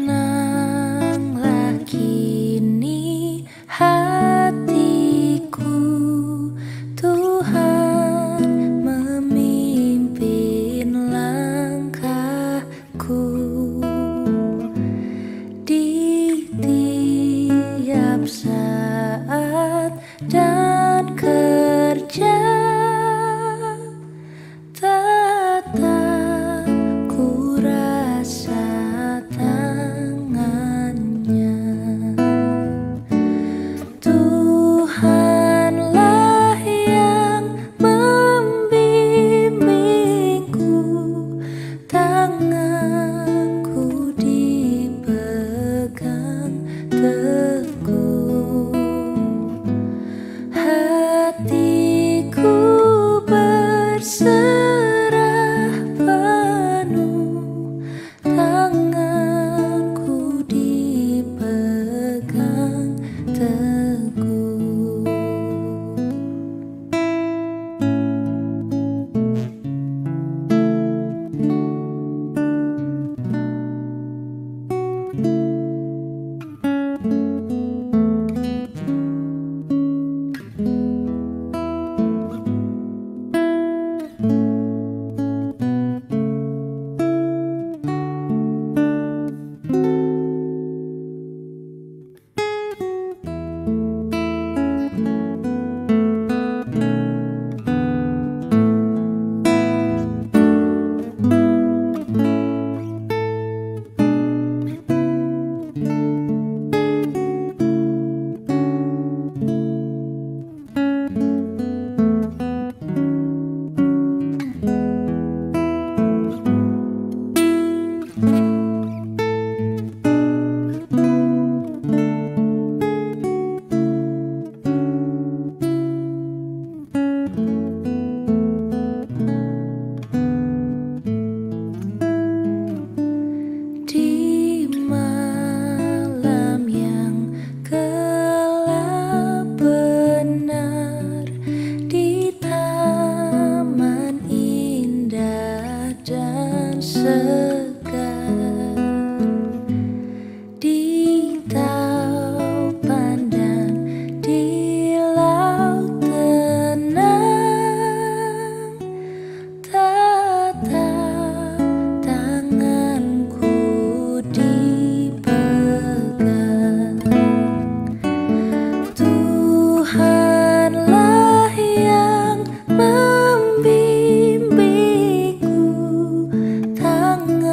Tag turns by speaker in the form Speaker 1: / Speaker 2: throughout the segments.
Speaker 1: Tenanglah kini hatiku, Tuhan memimpin langkahku di tiap saat dan kerja. Tetap ku rasa tangannya. Tuhanlah yang membimbingku, tanganku dipegang teguh, hatiku berserah penuh, tanganku dipegang teguh. Di malam yang gelap benar, di taman indah dan segar, di taupan dan di laut tenang, tetap tanganku dipegang. Tuhanlah yang membimbingku, tanganku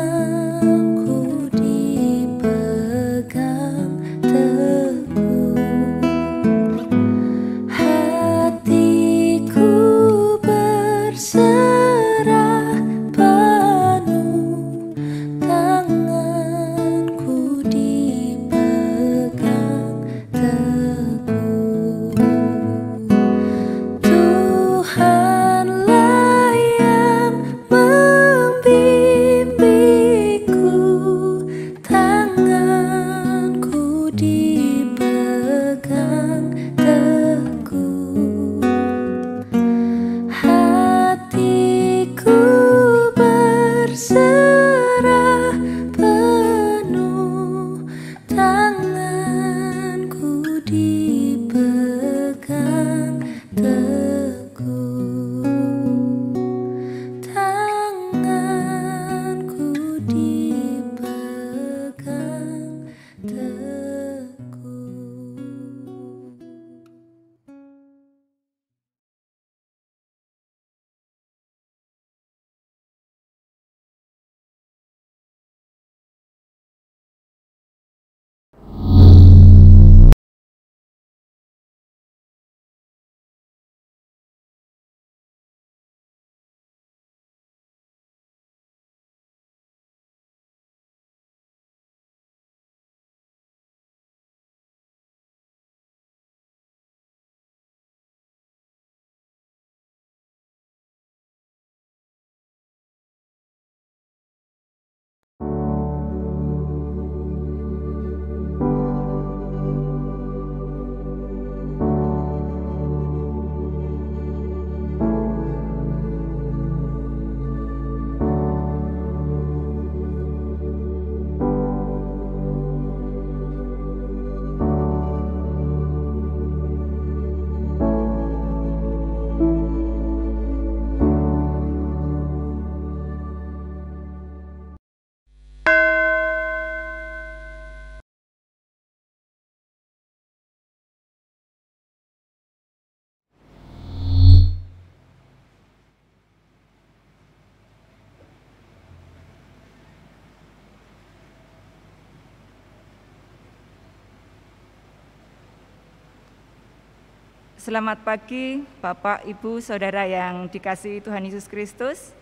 Speaker 2: Selamat pagi Bapak, Ibu, Saudara yang dikasihi Tuhan Yesus Kristus.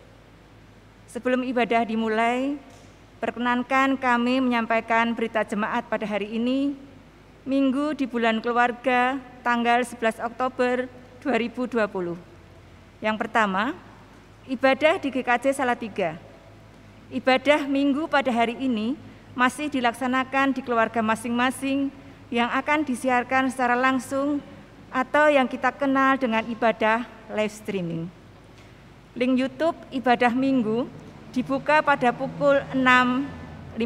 Speaker 2: Sebelum ibadah dimulai, perkenankan kami menyampaikan berita jemaat pada hari ini, Minggu di bulan keluarga, tanggal 11 Oktober 2020. Yang pertama, ibadah di GKJ Salatiga. Ibadah Minggu pada hari ini masih dilaksanakan di keluarga masing-masing yang akan disiarkan secara langsung atau yang kita kenal dengan ibadah live streaming. Link YouTube ibadah Minggu dibuka pada pukul 6.50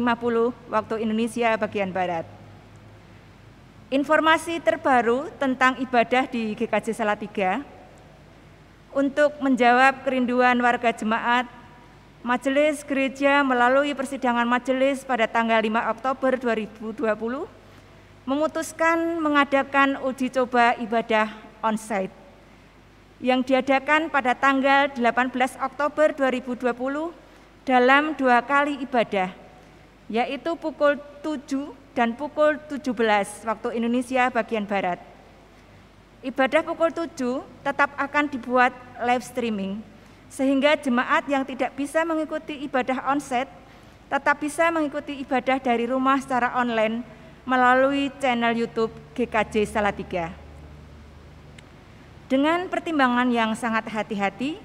Speaker 2: waktu Indonesia bagian Barat. Informasi terbaru tentang ibadah di GKJ Salatiga, untuk menjawab kerinduan warga jemaat, Majelis Gereja melalui persidangan majelis pada tanggal 5 Oktober 2020 memutuskan mengadakan uji coba ibadah onsite yang diadakan pada tanggal 18 Oktober 2020 dalam 2 kali ibadah, yaitu pukul 7 dan pukul 17 waktu Indonesia bagian Barat. Ibadah pukul 7 tetap akan dibuat live streaming, sehingga jemaat yang tidak bisa mengikuti ibadah onsite tetap bisa mengikuti ibadah dari rumah secara online melalui channel YouTube GKJ Salatiga. Dengan pertimbangan yang sangat hati-hati,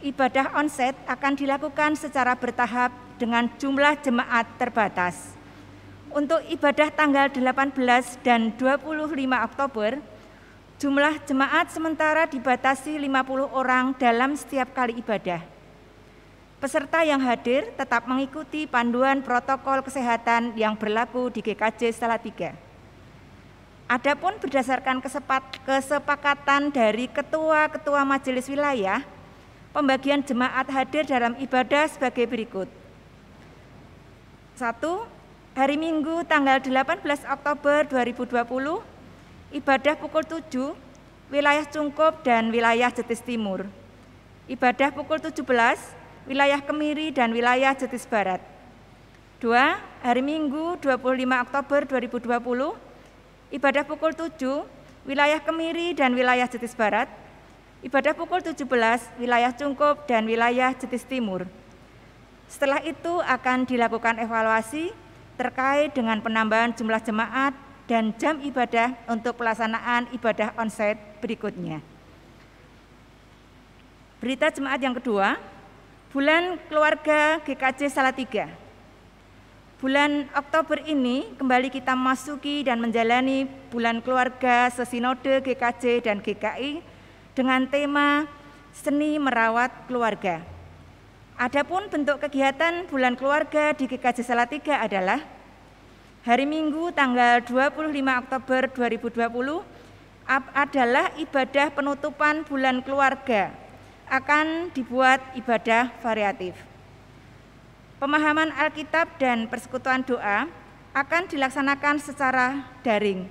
Speaker 2: ibadah onsite akan dilakukan secara bertahap dengan jumlah jemaat terbatas. Untuk ibadah tanggal 18 dan 25 Oktober, jumlah jemaat sementara dibatasi 50 orang dalam setiap kali ibadah. Peserta yang hadir tetap mengikuti panduan protokol kesehatan yang berlaku di GKJ Salatiga. Adapun berdasarkan kesepakatan dari ketua-ketua majelis wilayah, pembagian jemaat hadir dalam ibadah sebagai berikut. 1. Hari Minggu tanggal 18 Oktober 2020, ibadah pukul 7, wilayah Cungkup dan wilayah Jetis Timur. Ibadah pukul 17, wilayah Kemiri dan wilayah Jetis Barat. 2. Hari Minggu 25 Oktober 2020, ibadah pukul 7, wilayah Kemiri dan wilayah Jetis Barat. Ibadah pukul 17, wilayah Cungkup dan wilayah Jetis Timur. Setelah itu akan dilakukan evaluasi terkait dengan penambahan jumlah jemaat dan jam ibadah untuk pelaksanaan ibadah onsite berikutnya. Berita jemaat yang kedua, bulan keluarga GKJ Salatiga. Bulan Oktober ini kembali kita masuki dan menjalani bulan keluarga sesinode GKJ dan GKI dengan tema Seni Merawat Keluarga. Adapun bentuk kegiatan bulan keluarga di GKJ Salatiga adalah hari Minggu tanggal 25 Oktober 2020 adalah ibadah penutupan bulan keluarga. Akan dibuat ibadah variatif. Pemahaman Alkitab dan persekutuan doa akan dilaksanakan secara daring,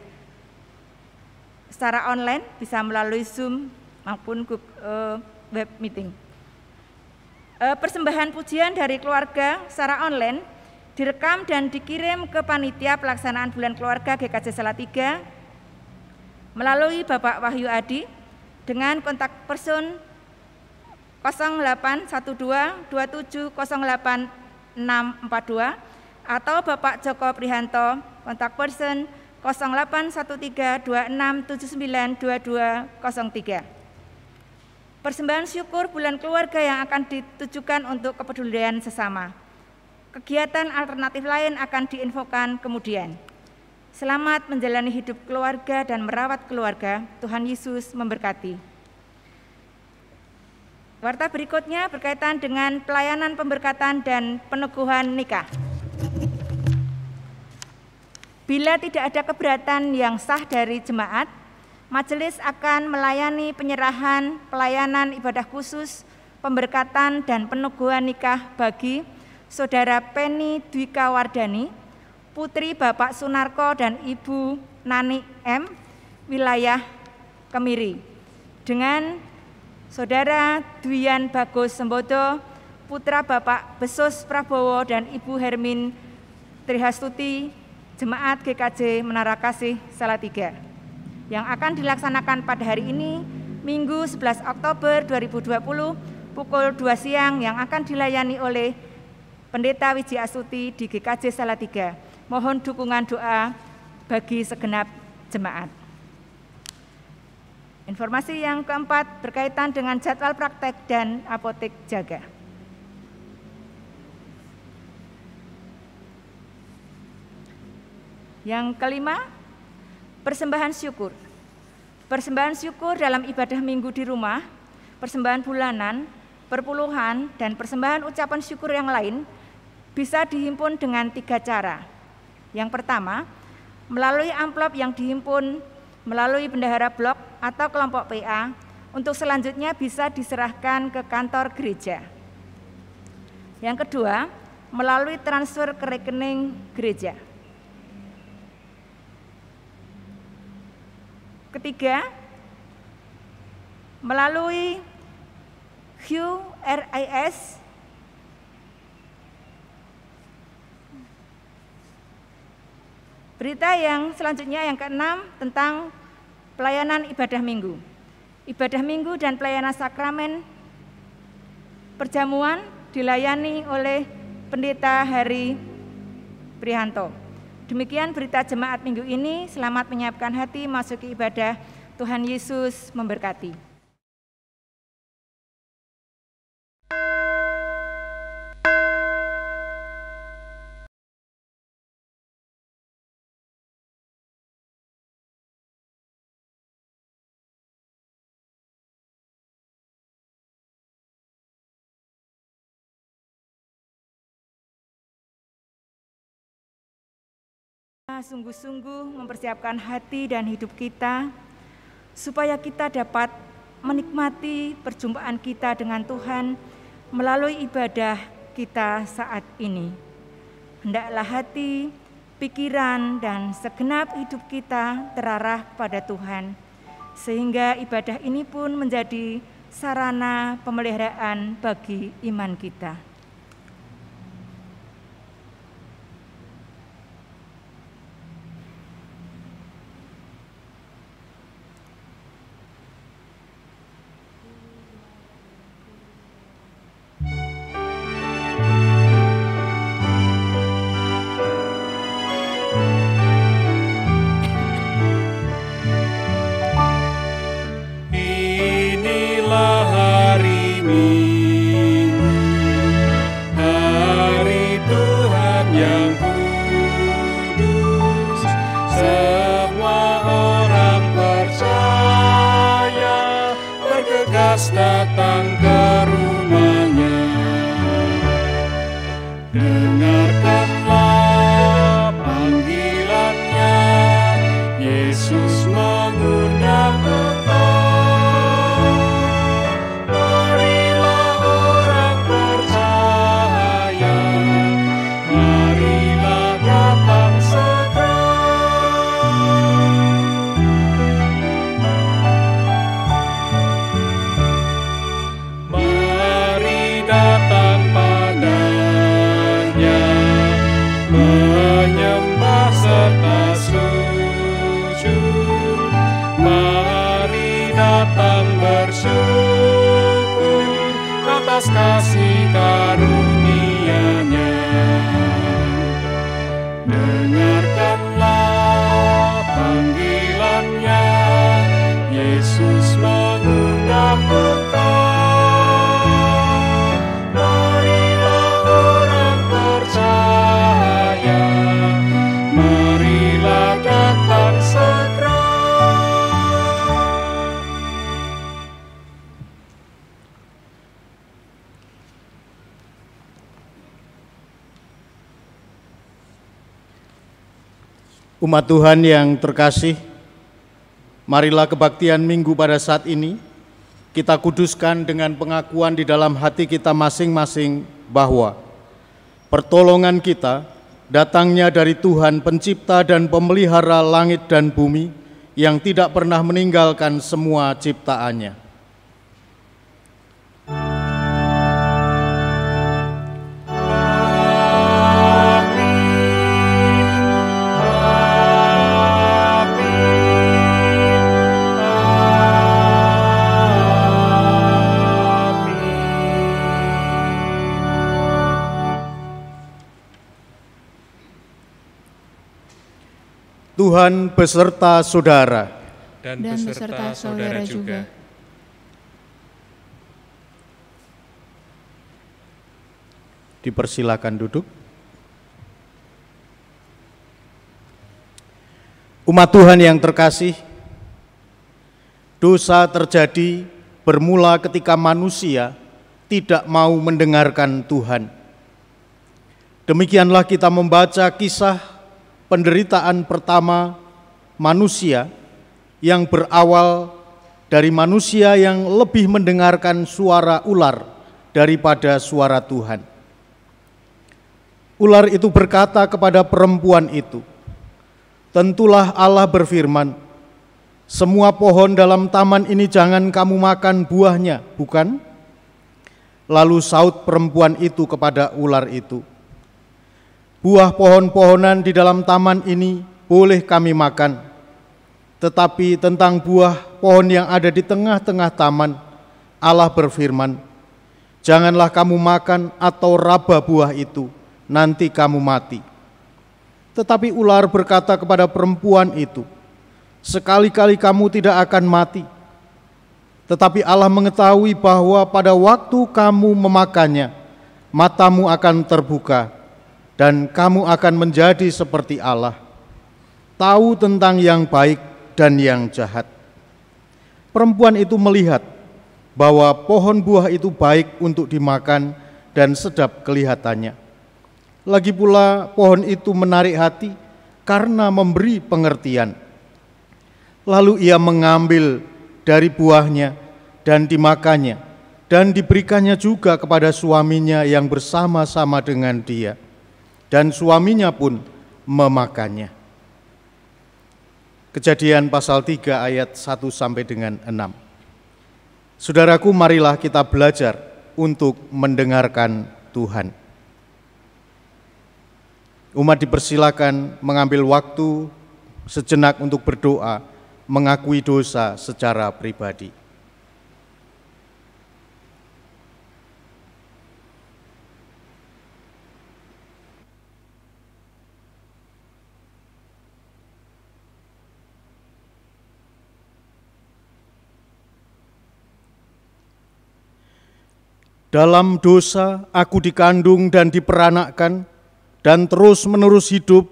Speaker 2: secara online, bisa melalui Zoom maupun web meeting. Persembahan pujian dari keluarga secara online direkam dan dikirim ke panitia pelaksanaan bulan keluarga GKJ Salatiga melalui Bapak Wahyu Adi dengan kontak person 081227080642 atau Bapak Joko Prihanto kontak person 081326792203. Persembahan syukur bulan keluarga yang akan ditujukan untuk kepedulian sesama. Kegiatan alternatif lain akan diinfokan kemudian. Selamat menjalani hidup keluarga dan merawat keluarga. Tuhan Yesus memberkati. Warta berikutnya berkaitan dengan pelayanan pemberkatan dan peneguhan nikah. Bila tidak ada keberatan yang sah dari jemaat, majelis akan melayani penyerahan pelayanan ibadah khusus, pemberkatan dan peneguhan nikah bagi Saudara Penny Dwika Wardani, putri Bapak Sunarko dan Ibu Nani M, wilayah Kemiri, dengan Saudara Dwian Bagus Sembodo, putra Bapak Besus Prabowo dan Ibu Hermin Trihastuti, Jemaat GKJ Menara Kasih Salatiga. yang akan dilaksanakan pada hari ini, Minggu 11 Oktober 2020, pukul 2 siang yang akan dilayani oleh Pendeta Wiji Astuti di GKJ Salatiga. Mohon dukungan doa bagi segenap jemaat. Informasi yang keempat berkaitan dengan jadwal praktek dan apotek jaga. Yang kelima, persembahan syukur. Persembahan syukur dalam ibadah minggu di rumah, persembahan bulanan, perpuluhan, dan persembahan ucapan syukur yang lain bisa dihimpun dengan 3 cara. Yang pertama, melalui amplop yang dihimpun melalui bendahara blok atau kelompok PA, untuk selanjutnya bisa diserahkan ke kantor gereja. Yang kedua, melalui transfer ke rekening gereja. Ketiga, melalui QRIS Berita yang selanjutnya yang keenam tentang pelayanan ibadah minggu. Ibadah minggu dan pelayanan sakramen perjamuan dilayani oleh Pendeta Hari Prihanto. Demikian berita jemaat minggu ini. Selamat menyiapkan hati masuki ibadah. Tuhan Yesus memberkati. Sungguh-sungguh mempersiapkan hati dan hidup kita supaya kita dapat menikmati perjumpaan kita dengan Tuhan melalui ibadah kita saat ini. Hendaklah hati, pikiran, dan segenap hidup kita terarah pada Tuhan, sehingga ibadah ini pun menjadi sarana pemeliharaan bagi iman kita.
Speaker 3: Datang ke rumahnya, dengarkanlah panggilannya. Yesus mengundang engkau, marilah orang percaya, marilah datang segera. Menyembah serta sujud, mari datang bersyukur atas kasih karunia-Nya. Dengarkanlah panggilan-Nya, Yesus mengundang engkau.
Speaker 4: Umat Tuhan yang terkasih, marilah kebaktian minggu pada saat ini kita kuduskan dengan pengakuan di dalam hati kita masing-masing bahwa pertolongan kita datangnya dari Tuhan pencipta dan pemelihara langit dan bumi yang tidak pernah meninggalkan semua ciptaannya. Tuhan beserta saudara.
Speaker 3: dan beserta saudara juga.
Speaker 4: Dipersilakan duduk. Umat Tuhan yang terkasih, dosa terjadi bermula ketika manusia tidak mau mendengarkan Tuhan. Demikianlah kita membaca kisah penderitaan pertama manusia yang berawal dari manusia yang lebih mendengarkan suara ular daripada suara Tuhan. Ular itu berkata kepada perempuan itu, "Tentulah Allah berfirman, semua pohon dalam taman ini jangan kamu makan buahnya, bukan?" Lalu saut perempuan itu kepada ular itu, "Buah pohon-pohonan di dalam taman ini boleh kami makan, tetapi tentang buah pohon yang ada di tengah-tengah taman, Allah berfirman, janganlah kamu makan atau raba buah itu, nanti kamu mati." Tetapi ular berkata kepada perempuan itu, "Sekali-kali kamu tidak akan mati. Tetapi Allah mengetahui bahwa pada waktu kamu memakannya, matamu akan terbuka, dan kamu akan menjadi seperti Allah, tahu tentang yang baik dan yang jahat." Perempuan itu melihat bahwa pohon buah itu baik untuk dimakan dan sedap kelihatannya. Lagi pula pohon itu menarik hati karena memberi pengertian. Lalu ia mengambil dari buahnya dan dimakannya, dan diberikannya juga kepada suaminya yang bersama-sama dengan dia, dan suaminya pun memakannya. Kejadian pasal 3 ayat 1 sampai dengan 6. Saudaraku, marilah kita belajar untuk mendengarkan Tuhan. Umat dipersilakan mengambil waktu sejenak untuk berdoa, mengakui dosa secara pribadi. Dalam dosa aku dikandung dan diperanakkan, dan terus-menerus hidup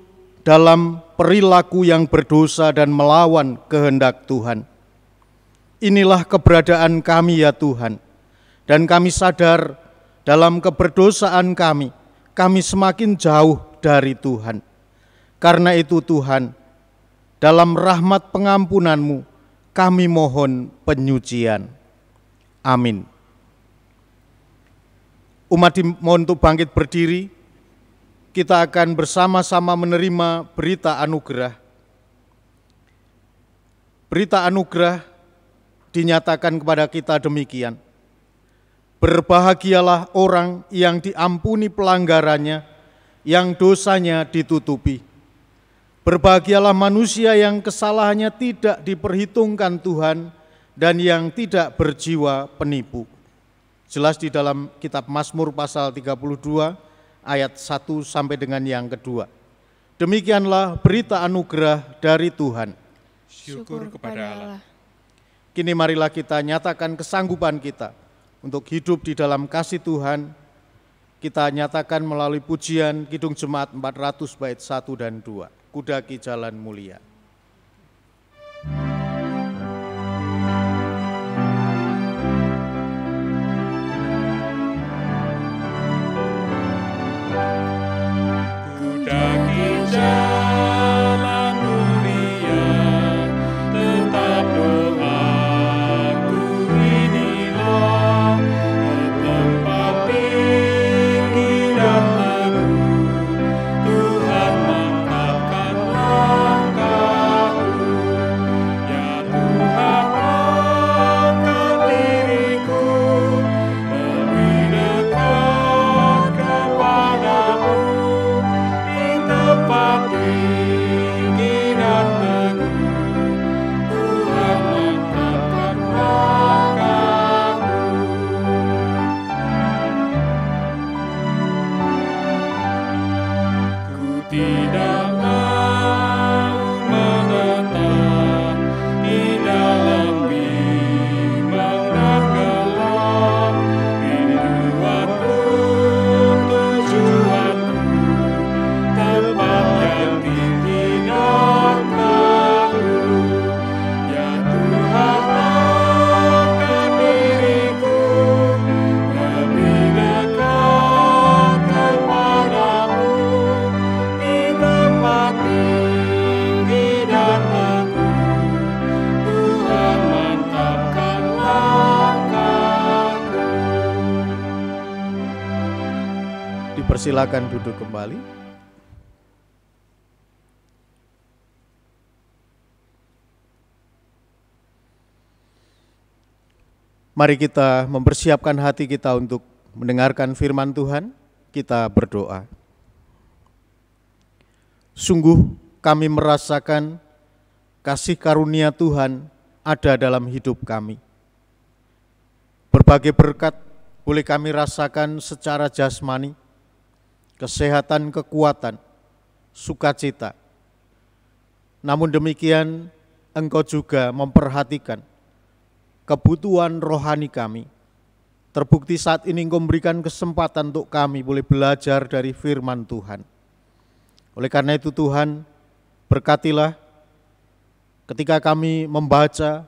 Speaker 4: dalam perilaku yang berdosa dan melawan kehendak Tuhan. Inilah keberadaan kami ya Tuhan, dan kami sadar dalam keberdosaan kami semakin jauh dari Tuhan. Karena itu Tuhan, dalam rahmat pengampunan-Mu, kami mohon penyucian. Amin. Umat dimohon untuk bangkit berdiri. Kita akan bersama-sama menerima berita anugerah. Berita anugerah dinyatakan kepada kita demikian: berbahagialah orang yang diampuni pelanggarannya, yang dosanya ditutupi. Berbahagialah manusia yang kesalahannya tidak diperhitungkan Tuhan dan yang tidak berjiwa penipu. Jelas di dalam kitab Mazmur pasal 32 ayat 1 sampai dengan yang kedua. Demikianlah berita anugerah dari Tuhan.
Speaker 3: Syukur kepada Allah.
Speaker 4: Kini marilah kita nyatakan kesanggupan kita untuk hidup di dalam kasih Tuhan. Kita nyatakan melalui pujian Kidung Jemaat 400 bait 1 dan 2. Kudaki Jalan Mulia.
Speaker 3: Kudaki jalan mulia, tetap doaku inilah, ke tempat tinggi dan teguh, Tuhan mantapkan langkahku. Ya Tuhan, angkat diriku lebih dekat kepadamu, tempat tinggi dan teguh, Tuhan mantapkan langkahku. Ku tidak mau
Speaker 4: Silakan duduk kembali. Mari kita mempersiapkan hati kita untuk mendengarkan firman Tuhan. Kita berdoa. Sungguh kami merasakan kasih karunia Tuhan ada dalam hidup kami. Berbagai berkat boleh kami rasakan secara jasmani, kesehatan, kekuatan, sukacita. Namun demikian, Engkau juga memperhatikan kebutuhan rohani kami. Terbukti saat ini Engkau memberikan kesempatan untuk kami boleh belajar dari firman Tuhan. Oleh karena itu Tuhan, berkatilah ketika kami membaca,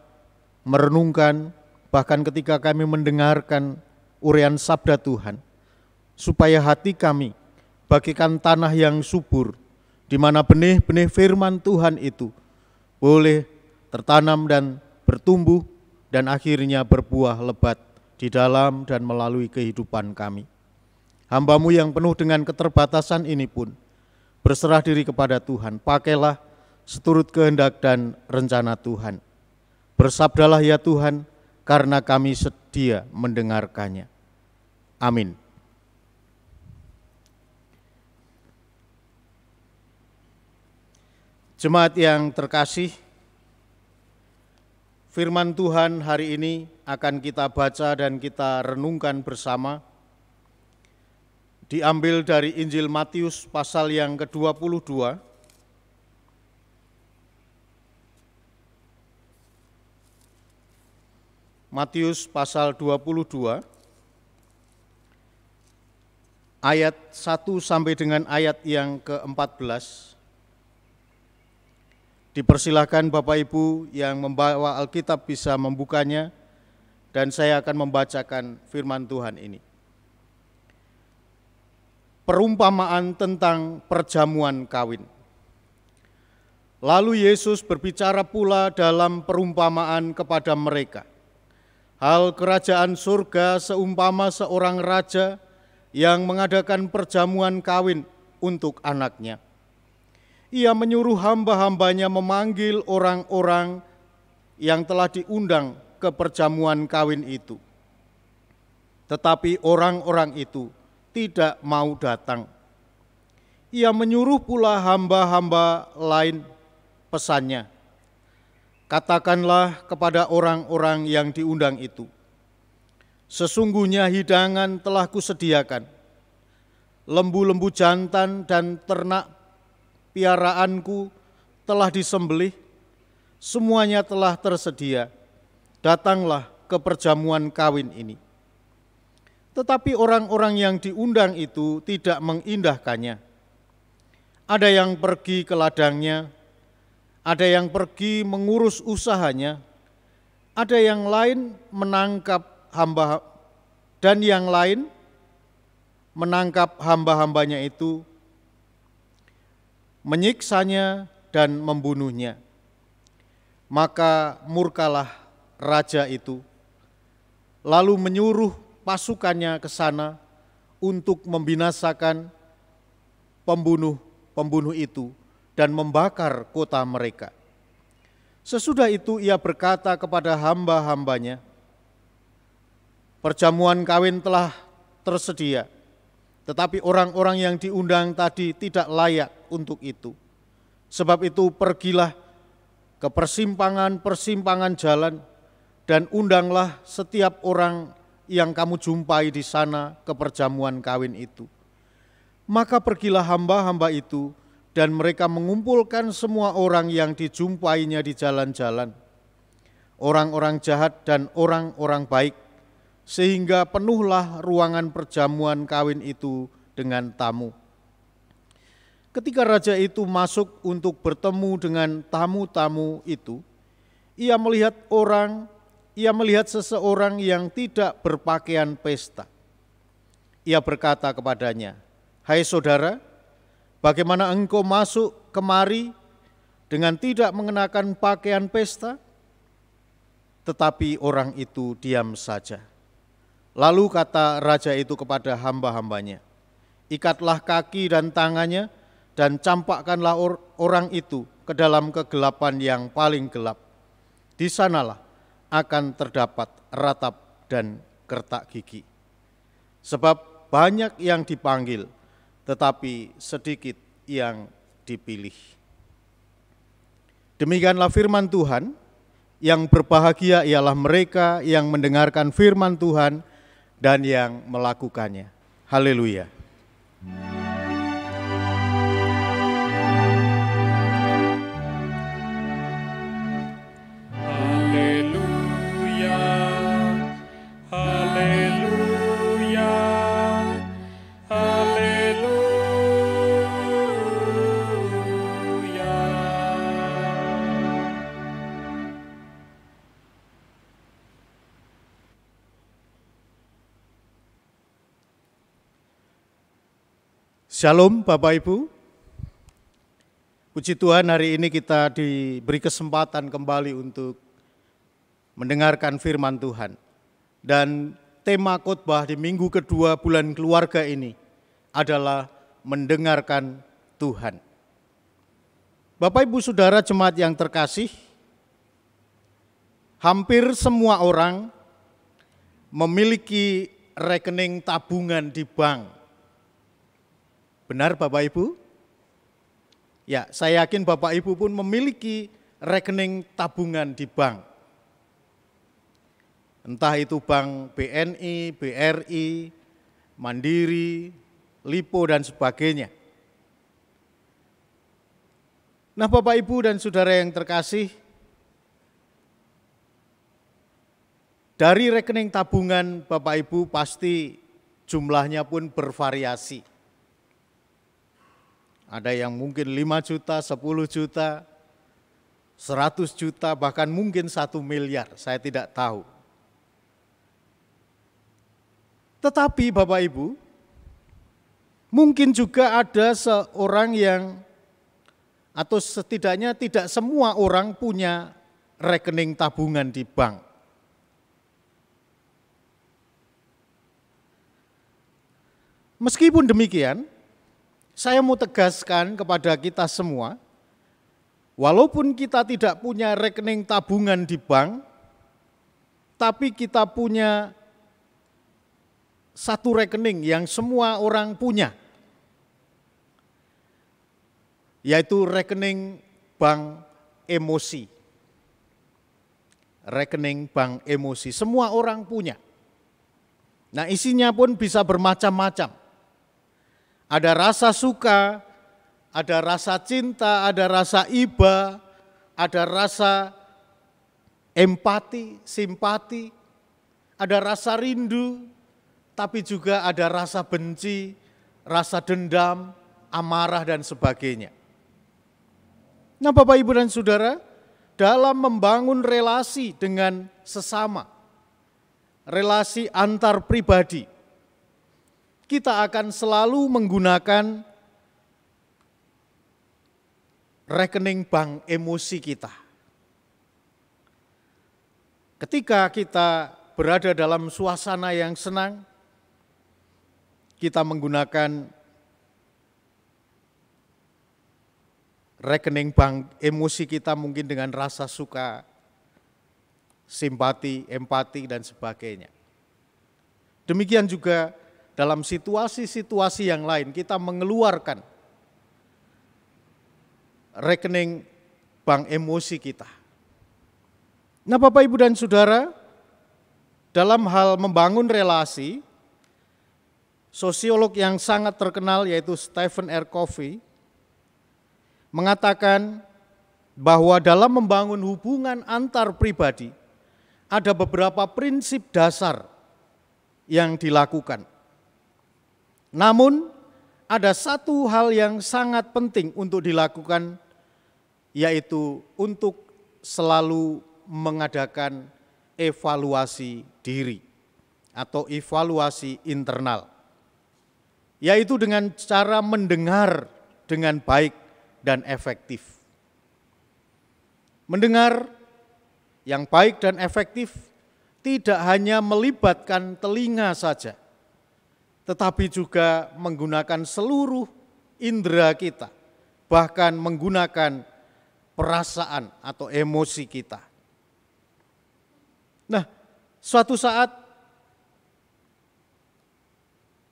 Speaker 4: merenungkan, bahkan ketika kami mendengarkan uraian sabda Tuhan, supaya hati kami bagikan tanah yang subur, di mana benih-benih firman Tuhan itu boleh tertanam dan bertumbuh, dan akhirnya berbuah lebat di dalam dan melalui kehidupan kami. Hamba-Mu yang penuh dengan keterbatasan ini pun berserah diri kepada Tuhan. Pakailah seturut kehendak dan rencana Tuhan. Bersabdalah ya Tuhan, karena kami sedia mendengarkannya. Amin. Jemaat yang terkasih, firman Tuhan hari ini akan kita baca dan kita renungkan bersama. Diambil dari Injil Matius pasal yang ke-22. Matius pasal 22 ayat 1 sampai dengan ayat yang ke-14. Dipersilahkan Bapak Ibu yang membawa Alkitab bisa membukanya, dan saya akan membacakan firman Tuhan ini. Perumpamaan tentang perjamuan kawin. Lalu Yesus berbicara pula dalam perumpamaan kepada mereka. Hal kerajaan surga seumpama seorang raja yang mengadakan perjamuan kawin untuk anaknya. Ia menyuruh hamba-hambanya memanggil orang-orang yang telah diundang ke perjamuan kawin itu. Tetapi orang-orang itu tidak mau datang. Ia menyuruh pula hamba-hamba lain, pesannya, katakanlah kepada orang-orang yang diundang itu, sesungguhnya hidangan telah kusediakan, lembu-lembu jantan dan ternak piaraanku telah disembelih, semuanya telah tersedia, datanglah ke perjamuan kawin ini. Tetapi orang-orang yang diundang itu tidak mengindahkannya. Ada yang pergi ke ladangnya, ada yang pergi mengurus usahanya, ada yang lain menangkap hamba, dan yang lain menangkap hamba-hambanya itu, menyiksanya dan membunuhnya. Maka murkalah raja itu, lalu menyuruh pasukannya ke sana untuk membinasakan pembunuh itu dan membakar kota mereka. Sesudah itu ia berkata kepada hamba-hambanya, perjamuan kawin telah tersedia, tetapi orang-orang yang diundang tadi tidak layak untuk itu. Sebab itu pergilah ke persimpangan-persimpangan jalan dan undanglah setiap orang yang kamu jumpai di sana ke perjamuan kawin itu. Maka pergilah hamba-hamba itu dan mereka mengumpulkan semua orang yang dijumpainya di jalan-jalan, orang-orang jahat dan orang-orang baik, sehingga penuhlah ruangan perjamuan kawin itu dengan tamu. Ketika raja itu masuk untuk bertemu dengan tamu-tamu itu, ia melihat seseorang yang tidak berpakaian pesta. Ia berkata kepadanya, "Hai saudara, bagaimana engkau masuk kemari dengan tidak mengenakan pakaian pesta?" Tetapi orang itu diam saja. Lalu kata raja itu kepada hamba-hambanya, ikatlah kaki dan tangannya, dan campakkanlah orang itu ke dalam kegelapan yang paling gelap. Di sanalah akan terdapat ratap dan kertak gigi. Sebab banyak yang dipanggil, tetapi sedikit yang dipilih. Demikianlah firman Tuhan. Yang berbahagia ialah mereka yang mendengarkan firman Tuhan dan yang melakukannya. Haleluya.
Speaker 3: Haleluya, haleluya, haleluya.
Speaker 4: Shalom Bapak Ibu. Puji Tuhan, hari ini kita diberi kesempatan kembali untuk mendengarkan firman Tuhan. Dan tema khotbah di minggu kedua bulan keluarga ini adalah mendengarkan Tuhan. Bapak Ibu Saudara jemaat yang terkasih, hampir semua orang memiliki rekening tabungan di bank. Benar Bapak Ibu? Ya, saya yakin Bapak Ibu pun memiliki rekening tabungan di bank. Entah itu bank BNI, BRI, Mandiri, Lipo, dan sebagainya. Nah Bapak Ibu dan Saudara yang terkasih, dari rekening tabungan Bapak Ibu pasti jumlahnya pun bervariasi. Ada yang mungkin 5 juta, 10 juta, 100 juta, bahkan mungkin 1 miliar, saya tidak tahu. Tetapi Bapak Ibu, mungkin juga ada seorang yang, atau setidaknya tidak semua orang punya rekening tabungan di bank. Meskipun demikian, saya mau tegaskan kepada kita semua, walaupun kita tidak punya rekening tabungan di bank, tapi kita punya satu rekening yang semua orang punya, yaitu rekening bank emosi. Rekening bank emosi, semua orang punya. Nah isinya pun bisa bermacam-macam. Ada rasa suka, ada rasa cinta, ada rasa iba, ada rasa empati, simpati, ada rasa rindu, tapi juga ada rasa benci, rasa dendam, amarah, dan sebagainya. Nah Bapak Ibu dan Saudara, dalam membangun relasi dengan sesama, relasi antar pribadi, kita akan selalu menggunakan rekening bank emosi kita. Ketika kita berada dalam suasana yang senang, kita menggunakan rekening bank emosi kita mungkin dengan rasa suka, simpati, empati, dan sebagainya. Demikian juga dalam situasi-situasi yang lain kita mengeluarkan rekening bank emosi kita. Nah Bapak Ibu dan Saudara, dalam hal membangun relasi, sosiolog yang sangat terkenal yaitu Stephen R. Covey mengatakan bahwa dalam membangun hubungan antar pribadi ada beberapa prinsip dasar yang dilakukan. Namun ada satu hal yang sangat penting untuk dilakukan, yaitu untuk selalu mengadakan evaluasi diri atau evaluasi internal, yaitu dengan cara mendengar dengan baik dan efektif. Mendengar yang baik dan efektif tidak hanya melibatkan telinga saja, tetapi juga menggunakan seluruh indera kita, bahkan menggunakan perasaan atau emosi kita. Nah, suatu saat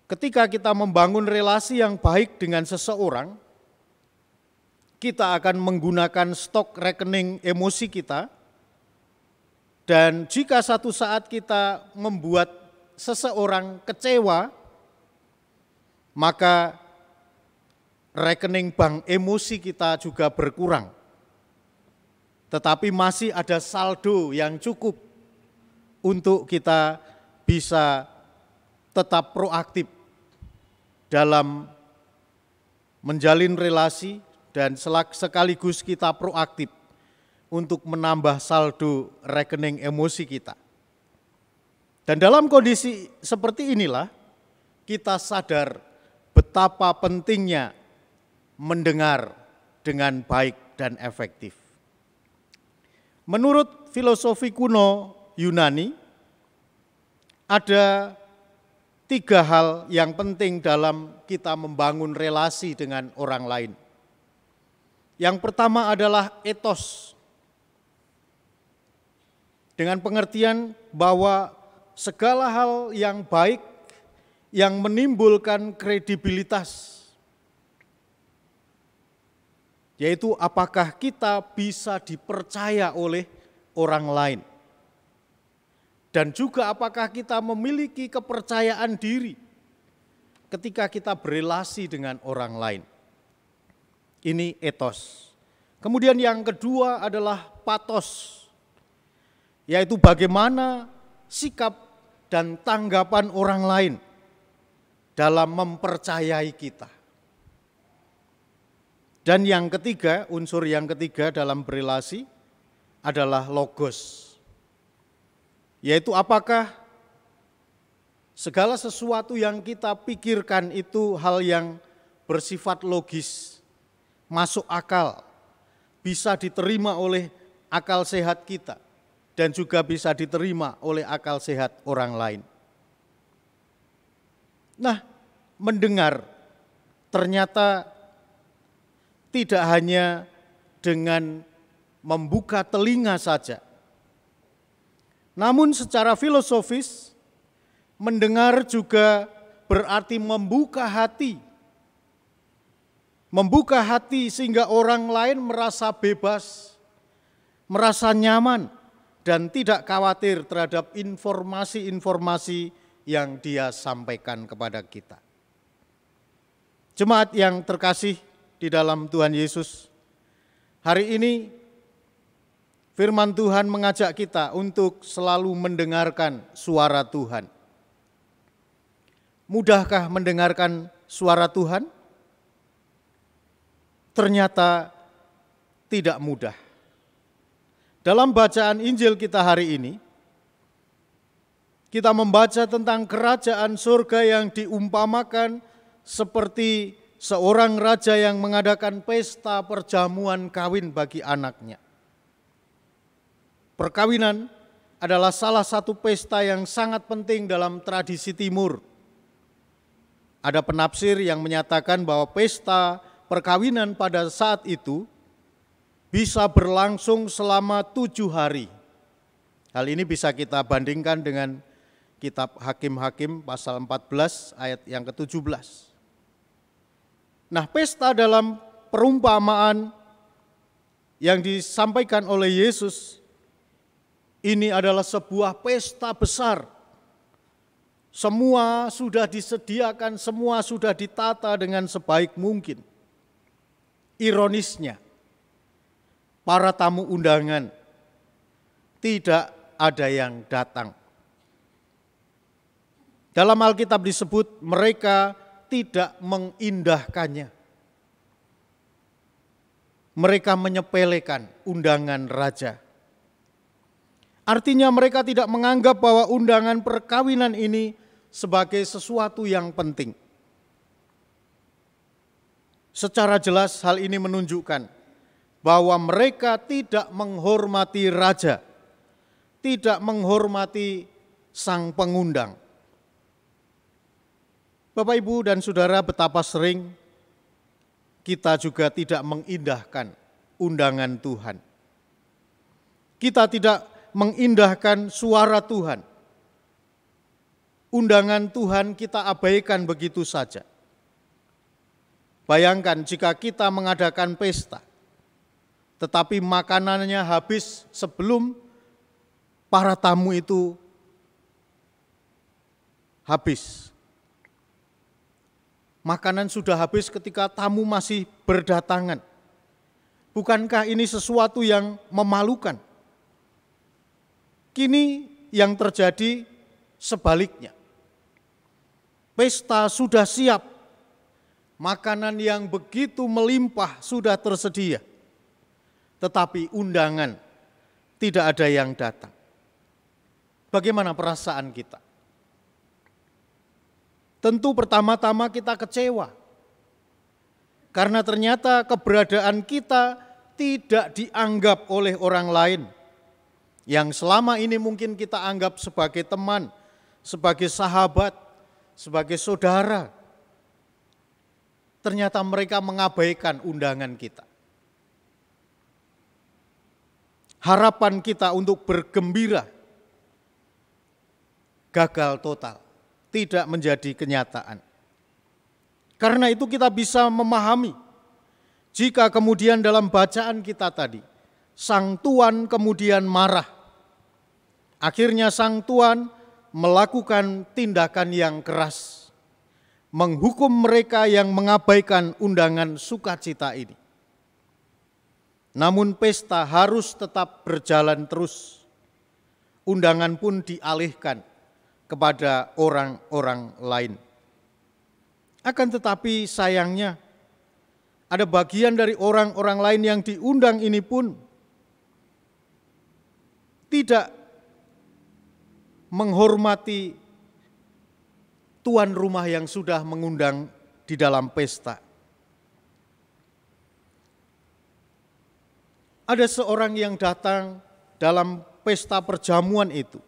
Speaker 4: ketika kita membangun relasi yang baik dengan seseorang, kita akan menggunakan stok rekening emosi kita, dan jika satu saat kita membuat seseorang kecewa, maka rekening bank emosi kita juga berkurang. Tetapi masih ada saldo yang cukup untuk kita bisa tetap proaktif dalam menjalin relasi dan sekaligus kita proaktif untuk menambah saldo rekening emosi kita. Dan dalam kondisi seperti inilah kita sadar betapa pentingnya mendengar dengan baik dan efektif. Menurut filosofi kuno Yunani, ada 3 hal yang penting dalam kita membangun relasi dengan orang lain. Yang pertama adalah etos, dengan pengertian bahwa segala hal yang baik yang menimbulkan kredibilitas, yaitu apakah kita bisa dipercaya oleh orang lain, dan juga apakah kita memiliki kepercayaan diri ketika kita berelasi dengan orang lain. Ini etos. Kemudian yang kedua adalah patos, yaitu bagaimana sikap dan tanggapan orang lain dalam mempercayai kita. Dan yang ketiga, unsur yang ketiga dalam berelasi adalah logos, yaitu apakah segala sesuatu yang kita pikirkan itu hal yang bersifat logis, masuk akal, bisa diterima oleh akal sehat kita, dan juga bisa diterima oleh akal sehat orang lain. Nah, mendengar ternyata tidak hanya dengan membuka telinga saja, namun secara filosofis mendengar juga berarti membuka hati. Membuka hati sehingga orang lain merasa bebas, merasa nyaman, dan tidak khawatir terhadap informasi-informasi yang dia sampaikan kepada kita. Jemaat yang terkasih di dalam Tuhan Yesus, hari ini firman Tuhan mengajak kita untuk selalu mendengarkan suara Tuhan. Mudahkah mendengarkan suara Tuhan? Ternyata tidak mudah. Dalam bacaan Injil kita hari ini, kita membaca tentang kerajaan surga yang diumpamakan seperti seorang raja yang mengadakan pesta perjamuan kawin bagi anaknya. Perkawinan adalah salah satu pesta yang sangat penting dalam tradisi Timur. Ada penafsir yang menyatakan bahwa pesta perkawinan pada saat itu bisa berlangsung selama 7 hari. Hal ini bisa kita bandingkan dengan kitab Hakim-Hakim pasal 14 ayat yang ke-17. Nah, pesta dalam perumpamaan yang disampaikan oleh Yesus ini adalah sebuah pesta besar. Semua sudah disediakan, semua sudah ditata dengan sebaik mungkin. Ironisnya, para tamu undangan tidak ada yang datang. Dalam Alkitab disebut mereka tidak mengindahkannya. Mereka menyepelekan undangan raja. Artinya mereka tidak menganggap bahwa undangan perkawinan ini sebagai sesuatu yang penting. Secara jelas hal ini menunjukkan bahwa mereka tidak menghormati raja, tidak menghormati sang pengundang. Bapak, Ibu, dan Saudara, betapa sering kita juga tidak mengindahkan undangan Tuhan. Kita tidak mengindahkan suara Tuhan. Undangan Tuhan kita abaikan begitu saja. Bayangkan jika kita mengadakan pesta, tetapi makanannya habis sebelum para tamu itu habis. Makanan sudah habis ketika tamu masih berdatangan. Bukankah ini sesuatu yang memalukan? Kini yang terjadi sebaliknya. Pesta sudah siap, makanan yang begitu melimpah sudah tersedia, tetapi undangan tidak ada yang datang. Bagaimana perasaan kita? Tentu pertama-tama kita kecewa, karena ternyata keberadaan kita tidak dianggap oleh orang lain, yang selama ini mungkin kita anggap sebagai teman, sebagai sahabat, sebagai saudara. Ternyata mereka mengabaikan undangan kita. Harapan kita untuk bergembira gagal total, tidak menjadi kenyataan. Karena itu kita bisa memahami jika kemudian dalam bacaan kita tadi, sang tuan kemudian marah. Akhirnya sang tuan melakukan tindakan yang keras, menghukum mereka yang mengabaikan undangan sukacita ini. Namun pesta harus tetap berjalan terus. Undangan pun dialihkan kepada orang-orang lain. Akan tetapi sayangnya ada bagian dari orang-orang lain yang diundang ini pun tidak menghormati tuan rumah yang sudah mengundang di dalam pesta. Ada seorang yang datang dalam pesta perjamuan itu,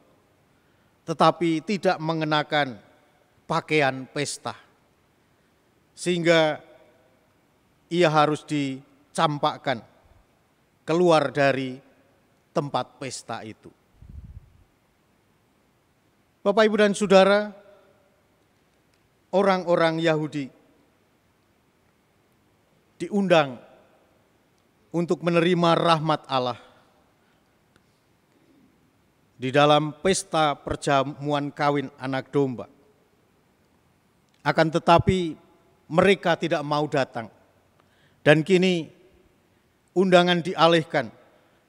Speaker 4: tetapi tidak mengenakan pakaian pesta, sehingga ia harus dicampakkan keluar dari tempat pesta itu. Bapak, Ibu, dan Saudara, orang-orang Yahudi diundang untuk menerima rahmat Allah di dalam pesta perjamuan kawin anak domba. Akan tetapi mereka tidak mau datang, dan kini undangan dialihkan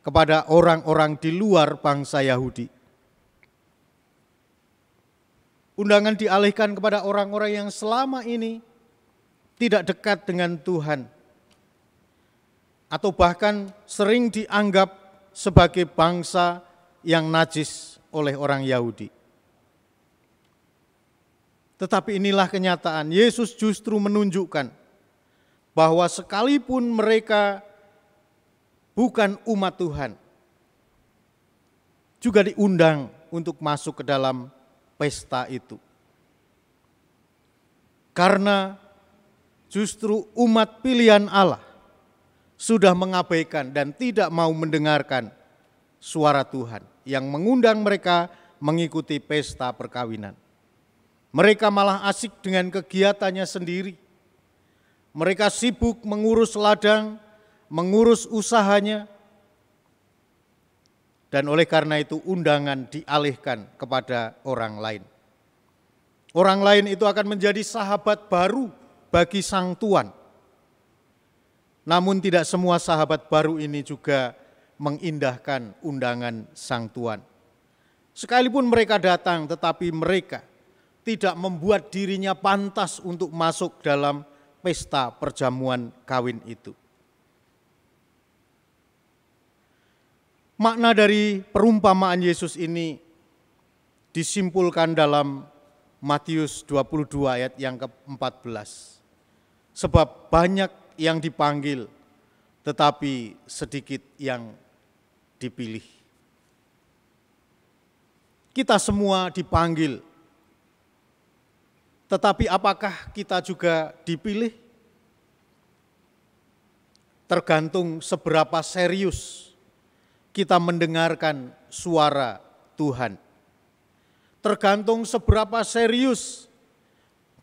Speaker 4: kepada orang-orang di luar bangsa Yahudi. Undangan dialihkan kepada orang-orang yang selama ini tidak dekat dengan Tuhan, atau bahkan sering dianggap sebagai bangsa yang najis oleh orang Yahudi. Tetapi inilah kenyataan, Yesus justru menunjukkan bahwa sekalipun mereka bukan umat Tuhan, juga diundang untuk masuk ke dalam pesta itu. Karena justru umat pilihan Allah sudah mengabaikan dan tidak mau mendengarkan suara Tuhan yang mengundang mereka mengikuti pesta perkawinan. Mereka malah asik dengan kegiatannya sendiri. Mereka sibuk mengurus ladang, mengurus usahanya, dan oleh karena itu undangan dialihkan kepada orang lain. Orang lain itu akan menjadi sahabat baru bagi sang tuan. Namun tidak semua sahabat baru ini juga mengindahkan undangan sang tuan. Sekalipun mereka datang, tetapi mereka tidak membuat dirinya pantas untuk masuk dalam pesta perjamuan kawin itu. Makna dari perumpamaan Yesus ini disimpulkan dalam Matius 22 ayat yang ke-14. Sebab banyak yang dipanggil, tetapi sedikit yang dipilih. Kita semua dipanggil, Tetapi apakah kita juga dipilih? Tergantung seberapa serius kita mendengarkan suara Tuhan. Tergantung seberapa serius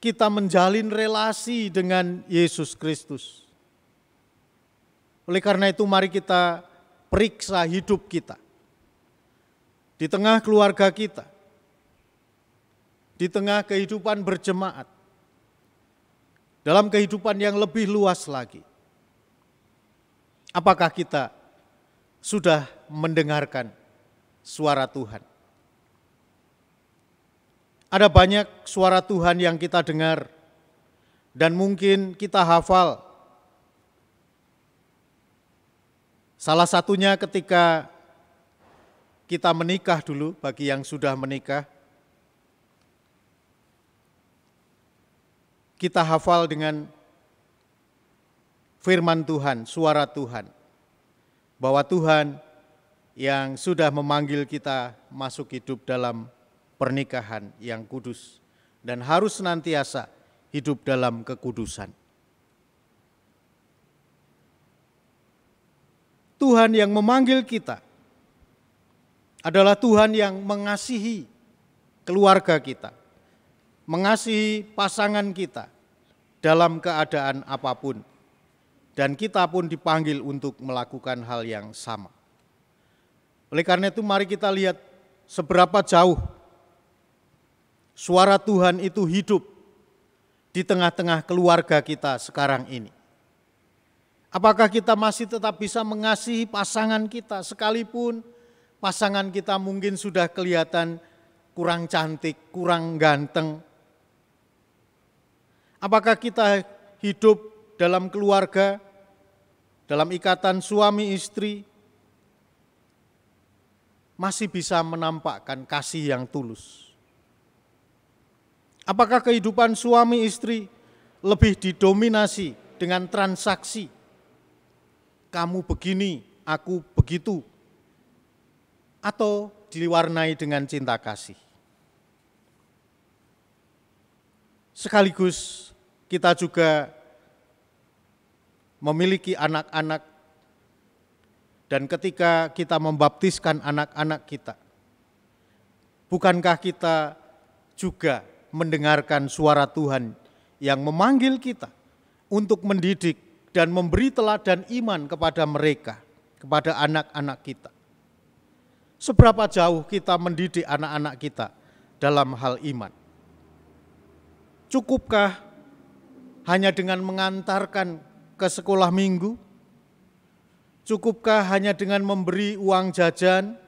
Speaker 4: kita menjalin relasi dengan Yesus Kristus. Oleh karena itu mari kita periksa hidup kita. Di tengah keluarga kita, di tengah kehidupan berjemaat, dalam kehidupan yang lebih luas lagi. Apakah kita sudah mendengarkan suara Tuhan? Ada banyak suara Tuhan yang kita dengar dan mungkin kita hafal. Salah satunya ketika kita menikah dulu, bagi yang sudah menikah, kita hafal dengan firman Tuhan, suara Tuhan, bahwa Tuhan yang sudah memanggil kita masuk hidup dalam pernikahan yang kudus dan harus senantiasa hidup dalam kekudusan. Tuhan yang memanggil kita adalah Tuhan yang mengasihi keluarga kita, mengasihi pasangan kita dalam keadaan apapun. Dan kita pun dipanggil untuk melakukan hal yang sama. Oleh karena itu mari kita lihat seberapa jauh suara Tuhan itu hidup di tengah-tengah keluarga kita sekarang ini. Apakah kita masih tetap bisa mengasihi pasangan kita sekalipun pasangan kita mungkin sudah kelihatan kurang cantik, kurang ganteng? Apakah kita hidup dalam keluarga, dalam ikatan suami istri, masih bisa menampakkan kasih yang tulus? Apakah kehidupan suami istri lebih didominasi dengan transaksi? Kamu begini, aku begitu. Atau diwarnai dengan cinta kasih? Sekaligus kita juga memiliki anak-anak, dan ketika kita membaptiskan anak-anak kita, bukankah kita juga mendengarkan suara Tuhan yang memanggil kita untuk mendidik dan memberi teladan iman kepada mereka, kepada anak-anak kita? Seberapa jauh kita mendidik anak-anak kita dalam hal iman? Cukupkah hanya dengan mengantarkan ke sekolah minggu? Cukupkah hanya dengan memberi uang jajan?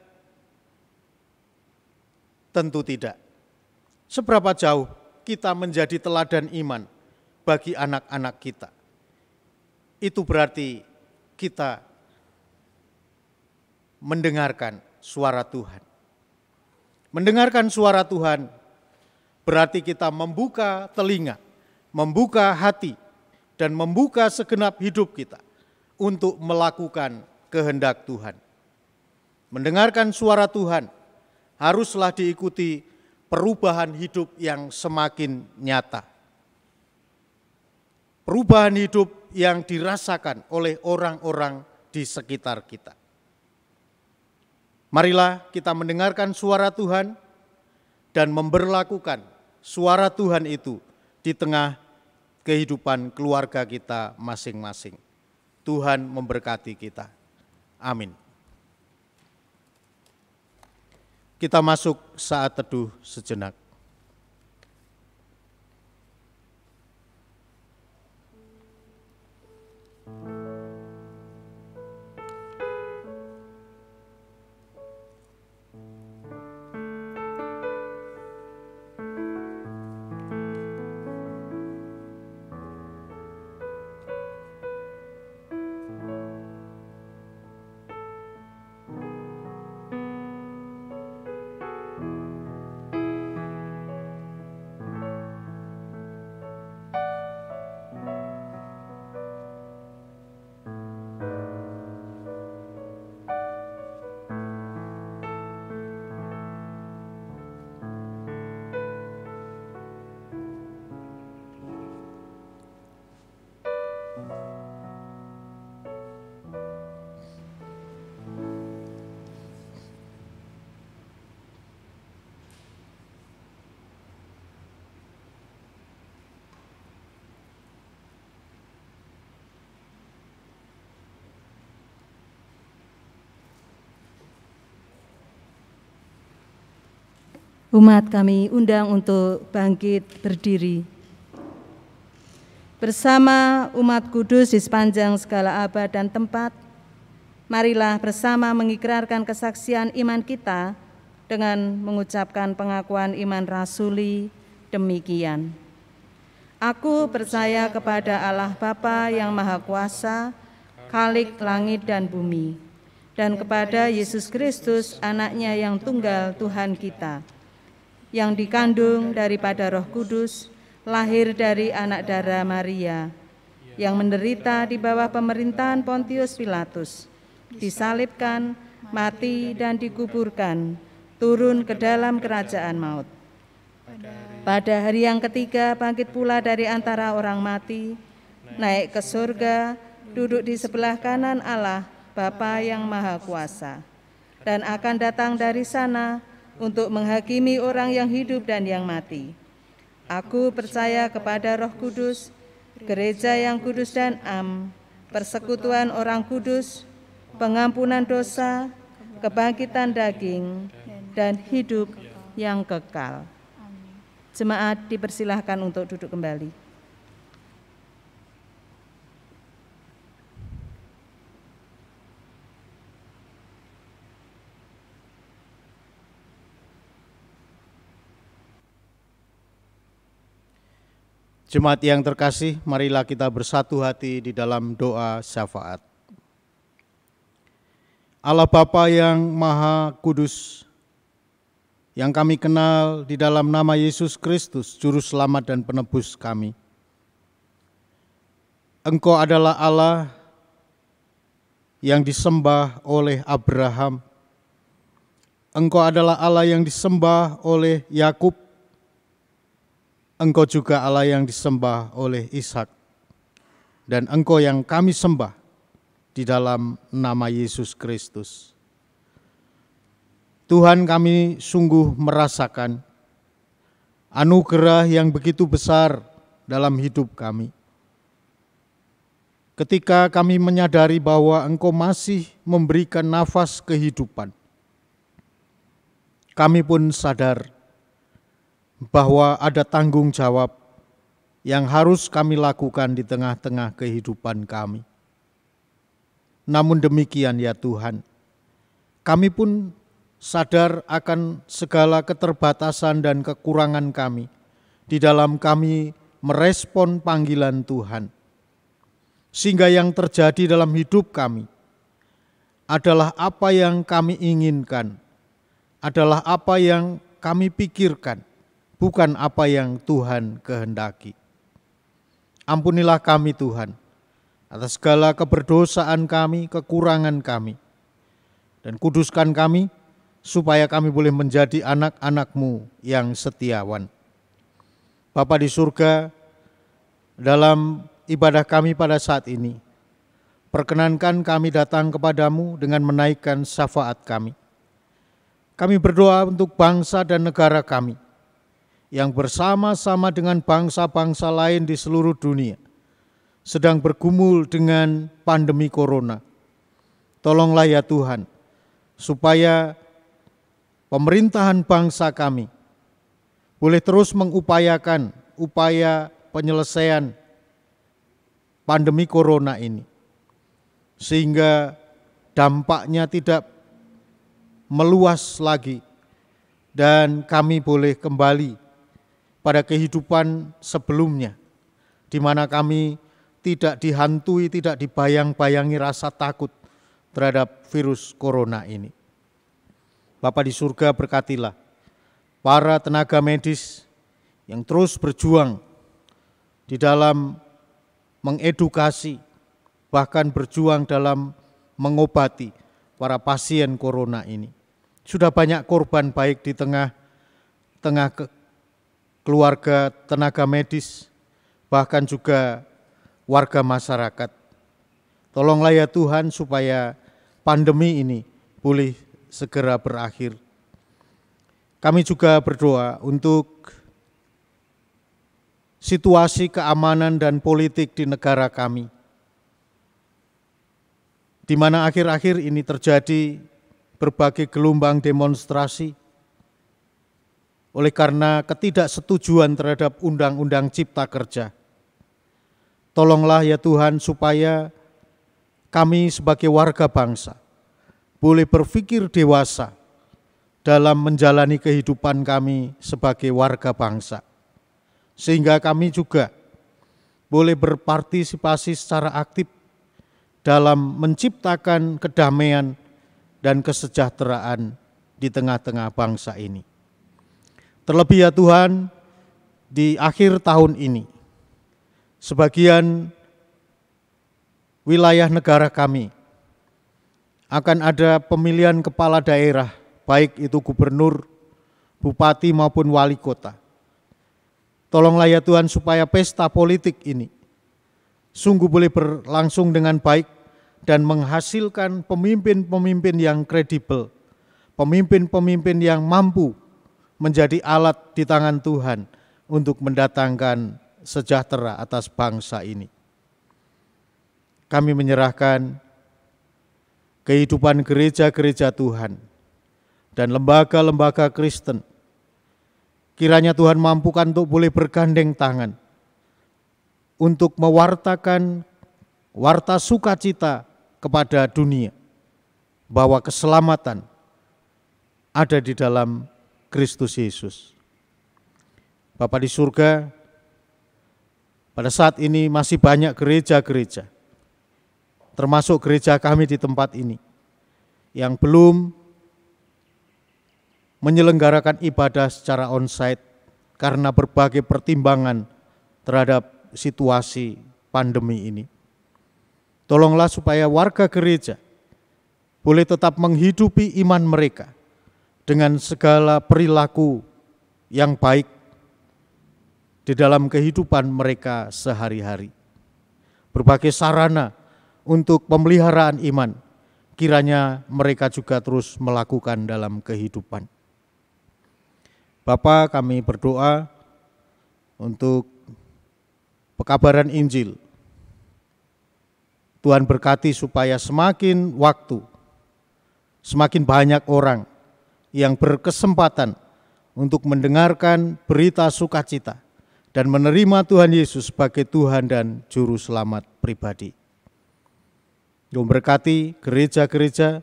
Speaker 4: Tentu tidak. Seberapa jauh kita menjadi teladan iman bagi anak-anak kita? Itu berarti kita mendengarkan suara Tuhan. Mendengarkan suara Tuhan berarti kita membuka telinga, membuka hati, dan membuka segenap hidup kita untuk melakukan kehendak Tuhan. Mendengarkan suara Tuhan haruslah diikuti perubahan hidup yang semakin nyata. Perubahan hidup yang dirasakan oleh orang-orang di sekitar kita. Marilah kita mendengarkan suara Tuhan dan memberlakukan suara Tuhan itu di tengah kehidupan keluarga kita masing-masing. Tuhan memberkati kita. Amin. Kita masuk saat teduh sejenak.
Speaker 5: Umat kami undang untuk bangkit berdiri. Bersama umat kudus di sepanjang segala abad dan tempat, marilah bersama mengikrarkan kesaksian iman kita dengan mengucapkan pengakuan iman rasuli demikian. Aku percaya kepada Allah Bapa yang Maha Kuasa, Khalik langit dan bumi, dan kepada Yesus Kristus, anaknya yang tunggal Tuhan kita, yang dikandung daripada Roh Kudus, lahir dari anak darah Maria, yang menderita di bawah pemerintahan Pontius Pilatus, disalibkan, mati dan dikuburkan, turun ke dalam kerajaan maut. Pada hari yang ketiga bangkit pula dari antara orang mati, naik ke surga, duduk di sebelah kanan Allah Bapa yang Maha Kuasa, dan akan datang dari sana untuk menghakimi orang yang hidup dan yang mati. Aku percaya kepada Roh Kudus, gereja yang kudus dan am, persekutuan orang kudus, pengampunan dosa, kebangkitan daging, dan hidup yang kekal. Jemaat dipersilahkan untuk duduk kembali.
Speaker 4: Jemaat yang terkasih, marilah kita bersatu hati di dalam doa syafaat. Allah Bapa yang Maha Kudus, yang kami kenal di dalam nama Yesus Kristus, Juru Selamat dan Penebus kami. Engkau adalah Allah yang disembah oleh Abraham. Engkau adalah Allah yang disembah oleh Yakub. Engkau juga Allah yang disembah oleh Ishak, dan Engkau yang kami sembah di dalam nama Yesus Kristus. Tuhan, kami sungguh merasakan anugerah yang begitu besar dalam hidup kami. Ketika kami menyadari bahwa Engkau masih memberikan nafas kehidupan, kami pun sadar bahwa ada tanggung jawab yang harus kami lakukan di tengah-tengah kehidupan kami. Namun demikian ya Tuhan, kami pun sadar akan segala keterbatasan dan kekurangan kami di dalam kami merespon panggilan Tuhan. Sehingga yang terjadi dalam hidup kami adalah apa yang kami inginkan, adalah apa yang kami pikirkan, bukan apa yang Tuhan kehendaki. Ampunilah kami Tuhan, atas segala keberdosaan kami, kekurangan kami. Dan kuduskan kami, supaya kami boleh menjadi anak-anak-Mu yang setiawan. Bapa di surga, dalam ibadah kami pada saat ini, perkenankan kami datang kepadamu dengan menaikkan syafaat kami. Kami berdoa untuk bangsa dan negara kami, yang bersama-sama dengan bangsa-bangsa lain di seluruh dunia sedang bergumul dengan pandemi corona. Tolonglah ya Tuhan, supaya pemerintahan bangsa kami boleh terus mengupayakan upaya penyelesaian pandemi corona ini, sehingga dampaknya tidak meluas lagi dan kami boleh kembali pada kehidupan sebelumnya, di mana kami tidak dihantui, tidak dibayang-bayangi rasa takut terhadap virus corona ini. Bapa di surga, berkatilah para tenaga medis yang terus berjuang di dalam mengedukasi, bahkan berjuang dalam mengobati para pasien corona ini. Sudah banyak korban baik di tengah keluarga tenaga medis, bahkan juga warga masyarakat. Tolonglah ya Tuhan supaya pandemi ini boleh segera berakhir. Kami juga berdoa untuk situasi keamanan dan politik di negara kami, di mana akhir-akhir ini terjadi berbagai gelombang demonstrasi, oleh karena ketidaksetujuan terhadap Undang-Undang Cipta Kerja. Tolonglah ya Tuhan supaya kami sebagai warga bangsa boleh berpikir dewasa dalam menjalani kehidupan kami sebagai warga bangsa. Sehingga kami juga boleh berpartisipasi secara aktif dalam menciptakan kedamaian dan kesejahteraan di tengah-tengah bangsa ini. Terlebih ya Tuhan, di akhir tahun ini, sebagian wilayah negara kami akan ada pemilihan kepala daerah, baik itu gubernur, bupati maupun wali kota. Tolonglah ya Tuhan supaya pesta politik ini sungguh boleh berlangsung dengan baik dan menghasilkan pemimpin-pemimpin yang kredibel, pemimpin-pemimpin yang mampu menjadi alat di tangan Tuhan untuk mendatangkan sejahtera atas bangsa ini. Kami menyerahkan kehidupan gereja-gereja Tuhan dan lembaga-lembaga Kristen. Kiranya Tuhan mampukan untuk boleh bergandeng tangan untuk mewartakan warta sukacita kepada dunia bahwa keselamatan ada di dalam Kristus Yesus. Bapa di surga, pada saat ini masih banyak gereja-gereja, termasuk gereja kami di tempat ini, yang belum menyelenggarakan ibadah secara onsite karena berbagai pertimbangan terhadap situasi pandemi ini. Tolonglah supaya warga gereja boleh tetap menghidupi iman mereka dengan segala perilaku yang baik di dalam kehidupan mereka sehari-hari. Berbagai sarana untuk pemeliharaan iman, kiranya mereka juga terus melakukan dalam kehidupan. Bapa, kami berdoa untuk pekabaran Injil. Tuhan berkati supaya semakin waktu, semakin banyak orang yang berkesempatan untuk mendengarkan berita sukacita dan menerima Tuhan Yesus sebagai Tuhan dan Juru Selamat pribadi. Memberkati gereja-gereja,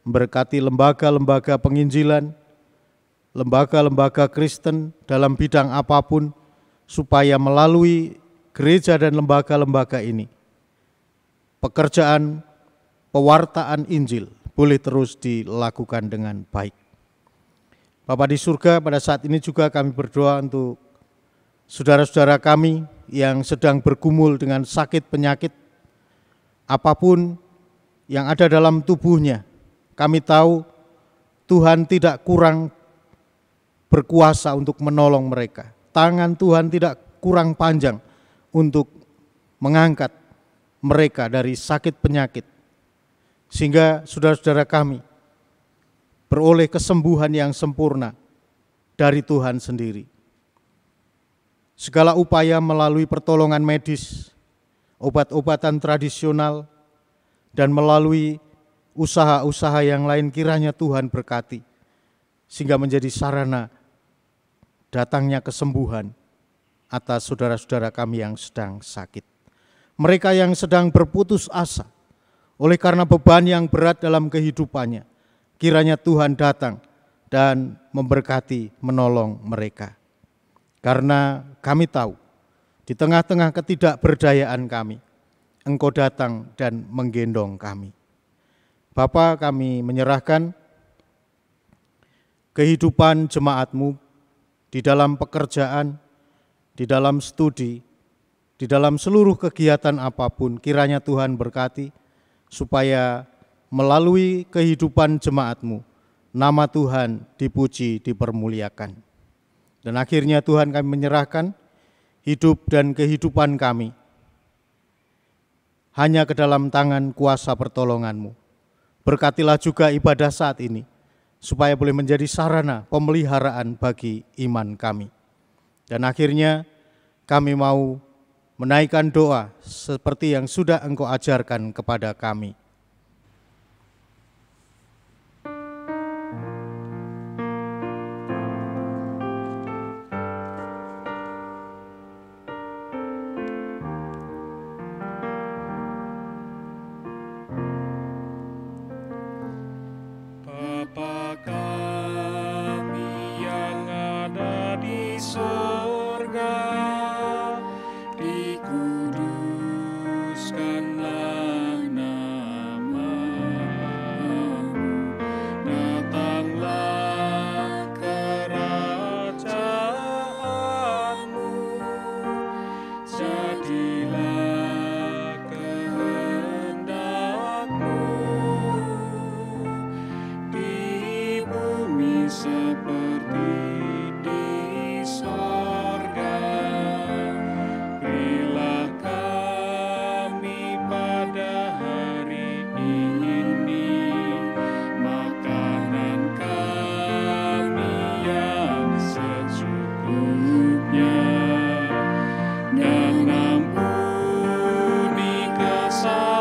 Speaker 4: memberkati lembaga-lembaga penginjilan, lembaga-lembaga Kristen dalam bidang apapun, supaya melalui gereja dan lembaga-lembaga ini, pekerjaan pewartaan Injil boleh terus dilakukan dengan baik. Bapa di surga, pada saat ini juga kami berdoa untuk saudara-saudara kami yang sedang bergumul dengan sakit penyakit, apapun yang ada dalam tubuhnya. Kami tahu Tuhan tidak kurang berkuasa untuk menolong mereka. Tangan Tuhan tidak kurang panjang untuk mengangkat mereka dari sakit penyakit, sehingga saudara-saudara kami beroleh kesembuhan yang sempurna dari Tuhan sendiri. Segala upaya melalui pertolongan medis, obat-obatan tradisional, dan melalui usaha-usaha yang lain, kiranya Tuhan berkati, sehingga menjadi sarana datangnya kesembuhan atas saudara-saudara kami yang sedang sakit. Mereka yang sedang berputus asa oleh karena beban yang berat dalam kehidupannya, kiranya Tuhan datang dan memberkati, menolong mereka. Karena kami tahu di tengah-tengah ketidakberdayaan kami, Engkau datang dan menggendong kami. Bapa, kami menyerahkan kehidupan jemaat-Mu di dalam pekerjaan, di dalam studi, di dalam seluruh kegiatan apapun. Kiranya Tuhan berkati supaya melalui kehidupan jemaat-Mu, nama Tuhan dipuji, dipermuliakan. Dan akhirnya Tuhan, kami menyerahkan hidup dan kehidupan kami hanya ke dalam tangan kuasa pertolongan-Mu. Berkatilah juga ibadah saat ini, supaya boleh menjadi sarana pemeliharaan bagi iman kami. Dan akhirnya kami mau menaikkan doa seperti yang sudah Engkau ajarkan kepada kami.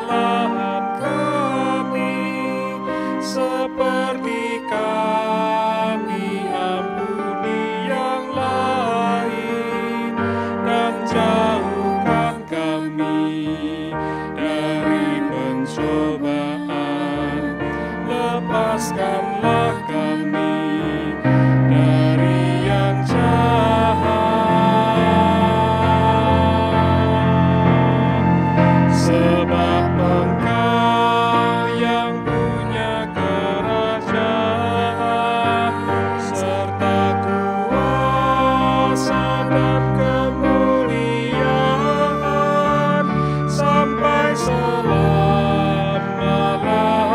Speaker 3: kesalahan kami, seperti kami ampuni yang lain, dan jauhkan kami dari pencobaan, lepaskanlah kami dari yang jahat. Sebab Engkau yang punya kerajaan, serta kuasa dan kemuliaan, sampai selama-lamanya.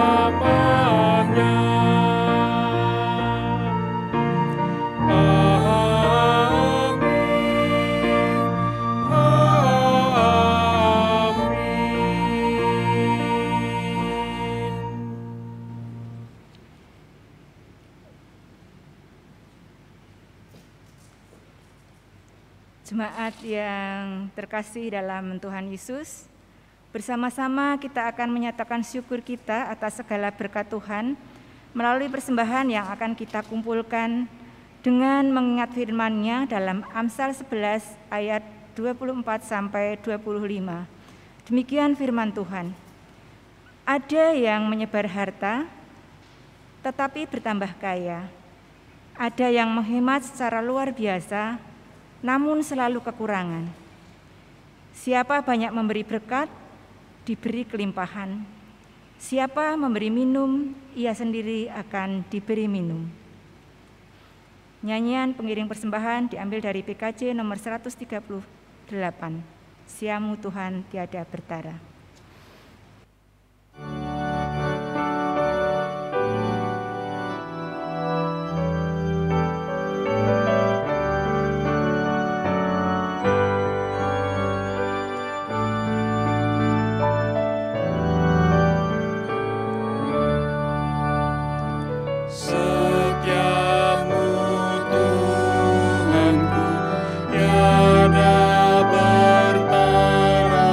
Speaker 3: Amin. Amin.
Speaker 2: Jemaat yang terkasih dalam Tuhan Yesus, bersama-sama kita akan menyatakan syukur kita atas segala berkat Tuhan melalui persembahan yang akan kita kumpulkan dengan mengingat firman-Nya dalam Amsal 11 ayat 24 sampai 25. Demikian firman Tuhan. Ada yang menyebar harta tetapi bertambah kaya. Ada yang menghemat secara luar biasa namun selalu kekurangan. Siapa banyak memberi berkat, diberi kelimpahan. Siapa memberi minum, ia sendiri akan diberi minum. Nyanyian pengiring persembahan diambil dari PKJ nomor 138. Siamu Tuhan tiada bertara.
Speaker 3: Setiamu Tuhanku tiada bertara,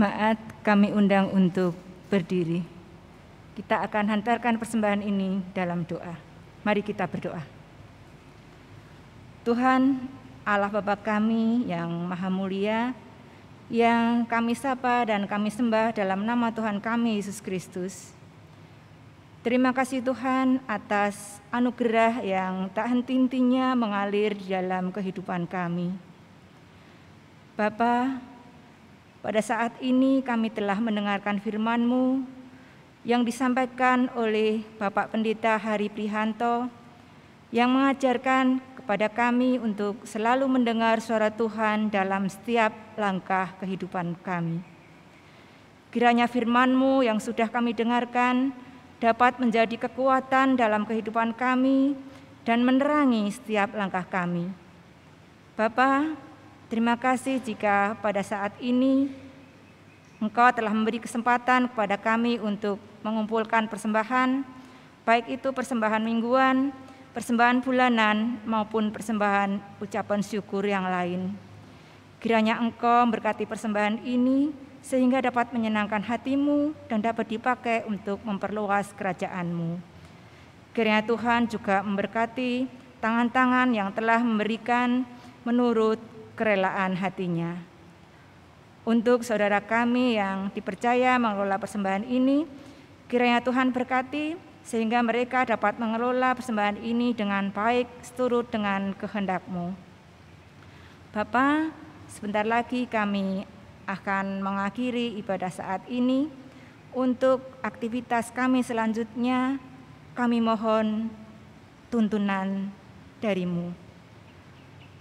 Speaker 2: Jemaat kami undang untuk berdiri. Kita akan hantarkan persembahan ini dalam doa. Mari kita berdoa. Tuhan Allah Bapa kami yang maha mulia, yang kami sapa dan kami sembah dalam nama Tuhan kami Yesus Kristus. Terima kasih Tuhan atas anugerah yang tak henti-hentinya mengalir di dalam kehidupan kami. Bapa, pada saat ini kami telah mendengarkan firman-Mu yang disampaikan oleh Bapak Pendeta Hari Prihanto yang mengajarkan kepada kami untuk selalu mendengar suara Tuhan dalam setiap langkah kehidupan kami. Kiranya firman-Mu yang sudah kami dengarkan dapat menjadi kekuatan dalam kehidupan kami dan menerangi setiap langkah kami. Bapa, terima kasih jika pada saat ini Engkau telah memberi kesempatan kepada kami untuk mengumpulkan persembahan, baik itu persembahan mingguan, persembahan bulanan, maupun persembahan ucapan syukur yang lain. Kiranya Engkau memberkati persembahan ini sehingga dapat menyenangkan hati-Mu dan dapat dipakai untuk memperluas kerajaan-Mu. Kiranya Tuhan juga memberkati tangan-tangan yang telah memberikan menurut kerelaan hatinya. Untuk saudara kami yang dipercaya mengelola persembahan ini, kiranya Tuhan berkati sehingga mereka dapat mengelola persembahan ini dengan baik seturut dengan kehendak-Mu. Bapa, sebentar lagi kami akan mengakhiri ibadah saat ini. Untuk aktivitas kami selanjutnya, kami mohon tuntunan dari-Mu.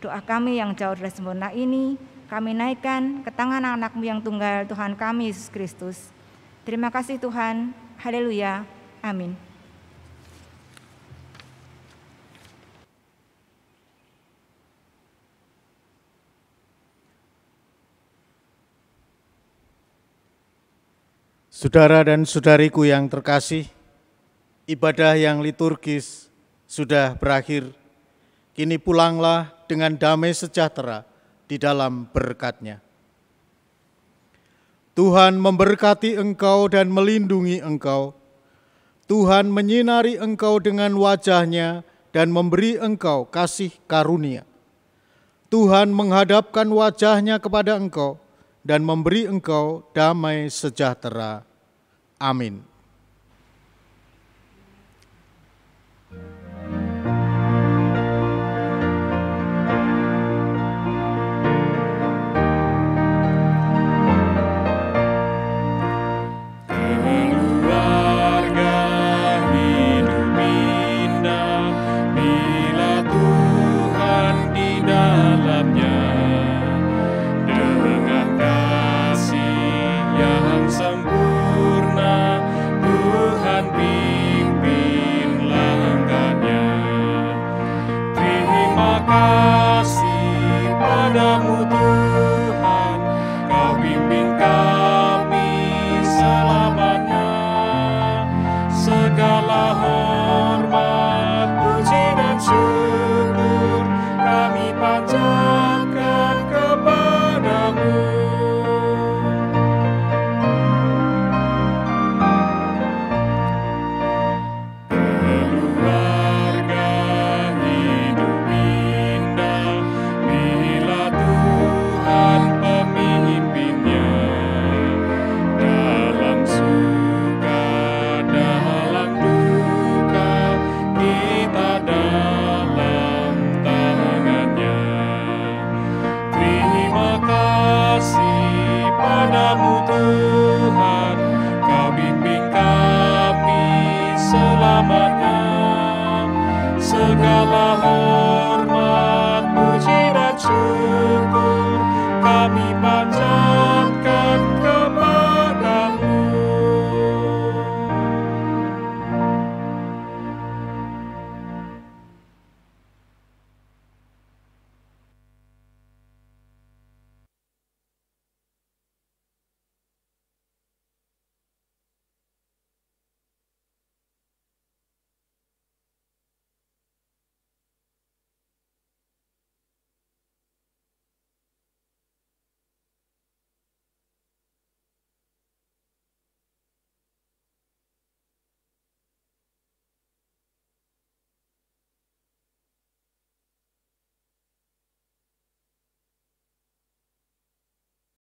Speaker 2: Doa kami yang jauh dari sempurna ini kami naikkan ke tangan anak-Mu yang tunggal, Tuhan kami Yesus Kristus. Terima kasih Tuhan. Haleluya. Amin.
Speaker 4: Saudara dan saudariku yang terkasih, ibadah yang liturgis sudah berakhir. Kini pulanglah dengan damai sejahtera di dalam berkat-Nya. Tuhan memberkati engkau dan melindungi engkau. Tuhan menyinari engkau dengan wajah-Nya dan memberi engkau kasih karunia. Tuhan menghadapkan wajah-Nya kepada engkau dan memberi engkau damai sejahtera. Amin.